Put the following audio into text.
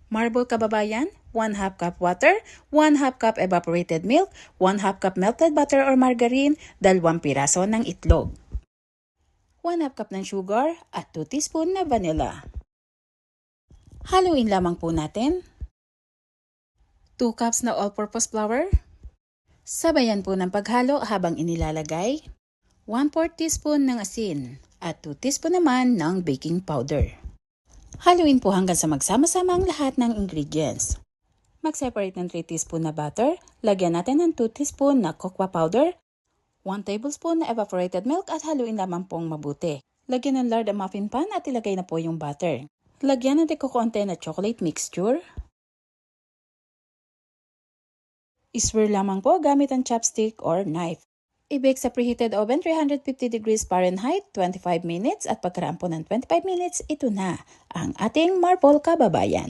Marble kababayan, 1/2 cup water, 1/2 cup evaporated milk, 1/2 cup melted butter or margarine, 2 piraso ng itlog. 1/2 cup ng sugar at 2 teaspoon na vanilla. Haluin lamang po natin. 2 cups na all-purpose flour. Sabayan po ng paghalo habang inilalagay. 1/4 teaspoon ng asin at 2 teaspoon naman ng baking powder. Haluin po hanggang sa magsama-sama ang lahat ng ingredients. Mag-separate ng 3 teaspoon na butter. Lagyan natin ng 2 teaspoon na cocoa powder, 1 tablespoon na evaporated milk at haluin lamang pong mabuti. Lagyan ng lard ang muffin pan at ilagay na po yung butter. Lagyan natin kukonti na chocolate mixture. I-swirl lamang po gamit ang chopstick or knife. I-bake sa preheated oven 350 degrees Fahrenheit, 25 minutes at pagkaraan po ng 25 minutes, ito na ang ating marble kababayan.